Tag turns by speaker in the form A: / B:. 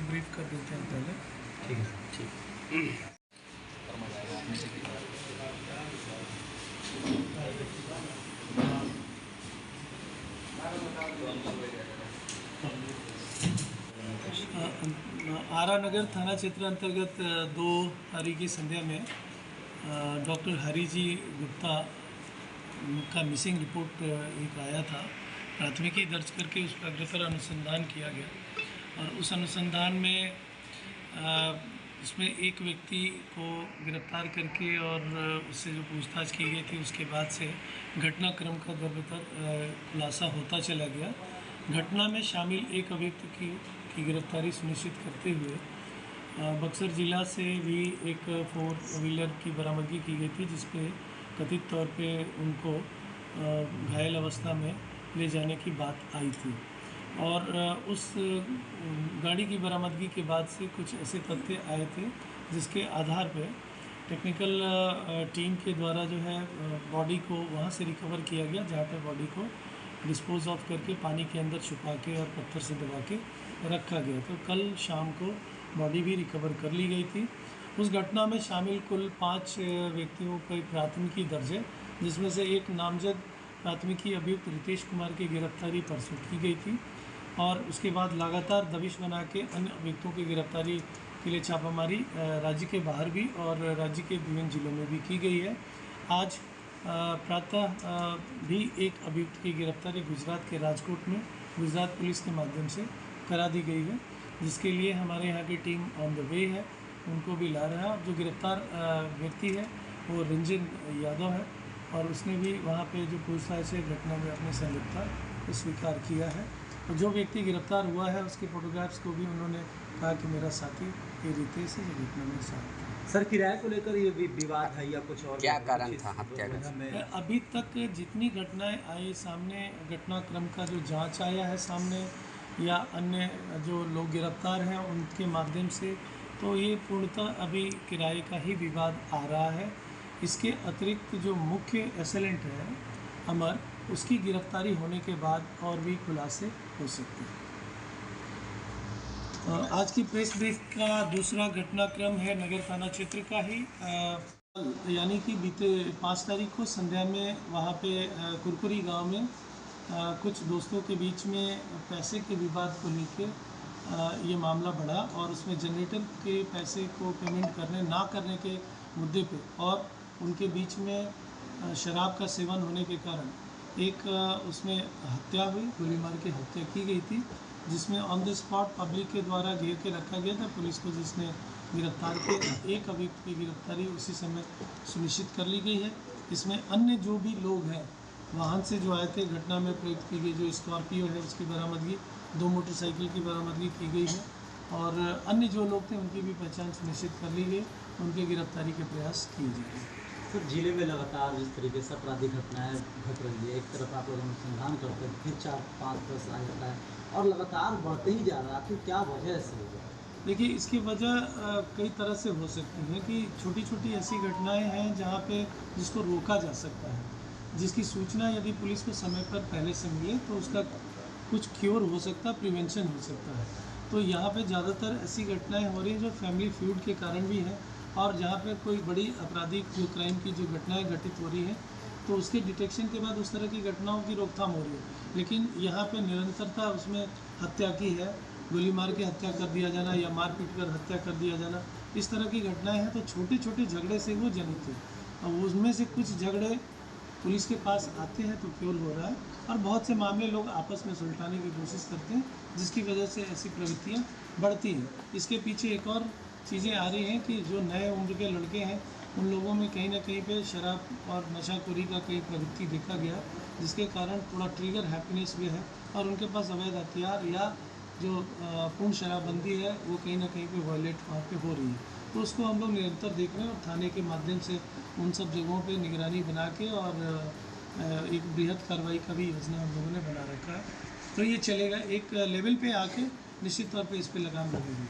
A: जानकारी ब्रीफ कर देते हैं पहले।
B: ठीक है ठीक।
A: आरा नगर थाना क्षेत्र अंतर्गत 2 तारीख की संध्या में डॉक्टर हरी जी गुप्ता का मिसिंग रिपोर्ट एक आया था। प्राथमिकी दर्ज करके उस पर अग्रतर अनुसंधान किया गया और उस अनुसंधान में इसमें एक व्यक्ति को गिरफ्तार करके और उससे जो पूछताछ की गई थी उसके बाद से घटनाक्रम का दरबदर खुलासा होता चला गया। घटना में शामिल एक अभियुक्त की गिरफ्तारी सुनिश्चित करते हुए बक्सर जिला से भी एक 4 व्हीलर की बरामदगी की गई थी, जिस पे कथित तौर पे उनको घायल अवस्था में ले जाने की बात आई थी। और उस गाड़ी की बरामदगी के बाद से कुछ ऐसे तथ्य आए थे जिसके आधार पर टेक्निकल टीम के द्वारा जो है बॉडी को वहाँ से रिकवर किया गया, जहाँ पे बॉडी को डिस्पोज ऑफ करके पानी के अंदर छुपा के और पत्थर से दबा के रखा गया। तो कल शाम को बॉडी भी रिकवर कर ली गई थी। उस घटना में शामिल कुल 5 व्यक्तियों पर प्राथमिकी दर्ज है, जिसमें से एक नामजद प्राथमिकी अभियुक्त रितेश कुमार की गिरफ्तारी परसों की गई थी और उसके बाद लगातार दबिश बना के अन्य अभियुक्तों की गिरफ्तारी के लिए छापामारी राज्य के बाहर भी और राज्य के विभिन्न जिलों में भी की गई है। आज प्रातः भी एक अभियुक्त की गिरफ्तारी गुजरात के राजकोट में गुजरात पुलिस के माध्यम से करा दी गई है, जिसके लिए हमारे यहाँ की टीम ऑन द वे है, उनको भी ला रहा है। जो गिरफ्तार व्यक्ति है वो रंजन यादव है और उसने भी वहाँ पे जो पूछताछ है घटना में अपनी संलिप्तता को स्वीकार किया है। और जो व्यक्ति गिरफ्तार हुआ है उसके फोटोग्राफ्स को भी उन्होंने कहा कि मेरा साथी ये रितेश है, जो घटना में साथ था।
B: सर, किराए को लेकर ये विवाद है या कुछ और?
C: क्या कारण था हत्या का?
A: अभी तक जितनी घटनाएं आई सामने, घटनाक्रम का जो जांच आया है सामने या अन्य जो लोग गिरफ्तार हैं उनके माध्यम से, तो ये पूर्णतः अभी किराए का ही विवाद आ रहा है। इसके अतिरिक्त जो मुख्य एसेलेंट है अमर, उसकी गिरफ्तारी होने के बाद और भी खुलासे हो सकते हैं। आज की प्रेस ब्रीफ का दूसरा घटनाक्रम है नगर थाना क्षेत्र का ही, यानी कि बीते 5 तारीख को संध्या में वहाँ पे कुरकुरी गांव में कुछ दोस्तों के बीच में पैसे के विवाद को लेकर ये मामला बढ़ा और उसमें जनरेटर के पैसे को पेमेंट ना करने के मुद्दे पे और उनके बीच में शराब का सेवन होने के कारण एक उसमें हत्या हुई, गोली मार के हत्या की गई थी, जिसमें ऑन द स्पॉट पब्लिक के द्वारा घेर के रखा गया था। पुलिस को जिसने गिरफ्तार किया, एक अभियुक्त की गिरफ्तारी उसी समय सुनिश्चित कर ली गई है। इसमें अन्य जो भी लोग हैं वाहन से जो आए थे, घटना में प्रयुक्त की गई जो स्कॉर्पियो है उसकी बरामदगी, 2 मोटरसाइकिल की बरामदगी की गई है और अन्य जो लोग थे उनकी भी पहचान सुनिश्चित कर ली गई, उनकी गिरफ्तारी के प्रयास किए जाएंगे।
B: सर, जिले में लगातार जिस तरीके से आपराधिक घटनाएं घट रही है, एक तरफ आप लोग अनुसंधान करते हैं, फिर 4, 5, 10 आ जाता है और लगातार बढ़ते ही जा रहा है, आखिर क्या वजह से?
A: देखिए, इसकी वजह कई तरह से हो सकती है कि छोटी छोटी ऐसी घटनाएं हैं जहां पे जिसको रोका जा सकता है, जिसकी सूचना यदि पुलिस को समय पर पहले से मिले तो उसका कुछ क्योर हो सकता है, प्रिवेंशन हो सकता है। तो यहाँ पे ज़्यादातर ऐसी घटनाएं हो रही हैं जो फैमिली फ्यूड के कारण भी है और जहाँ पे कोई बड़ी आपराधिक जो क्राइम की जो घटनाएं घटित हो रही हैं तो उसके डिटेक्शन के बाद उस तरह की घटनाओं की रोकथाम हो रही है। लेकिन यहाँ पे निरंतरता उसमें हत्या की है, गोली मार के हत्या कर दिया जाना या मार पीट कर हत्या कर दिया जाना, इस तरह की घटनाएं हैं। तो छोटे छोटे झगड़े से वो जनित थे और उसमें से कुछ झगड़े पुलिस के पास आते हैं तो क्योर हो रहा है और बहुत से मामले लोग आपस में सुलझाने की कोशिश करते हैं, जिसकी वजह से ऐसी प्रवृत्तियाँ बढ़ती हैं। इसके पीछे एक और चीज़ें आ रही हैं कि जो नए उम्र के लड़के हैं उन लोगों में कहीं ना कहीं पे शराब और नशाखोरी का कई प्रवृत्ति देखा गया, जिसके कारण थोड़ा ट्रिगर हैप्पीनेस भी है और उनके पास अवैध हथियार या जो पूर्ण शराबबंदी है वो कहीं ना कहीं पे वायलेट वहाँ पे हो रही है। तो उसको हम लोग निरंतर देख रहे हैं और थाने के माध्यम से उन सब जगहों पे निगरानी बना के और एक बृहद कार्रवाई का भी योजना हम लोगों ने बना रखा है। तो ये चलेगा, एक लेवल पे आके निश्चित तौर पे इस पे लगाम लगेगी।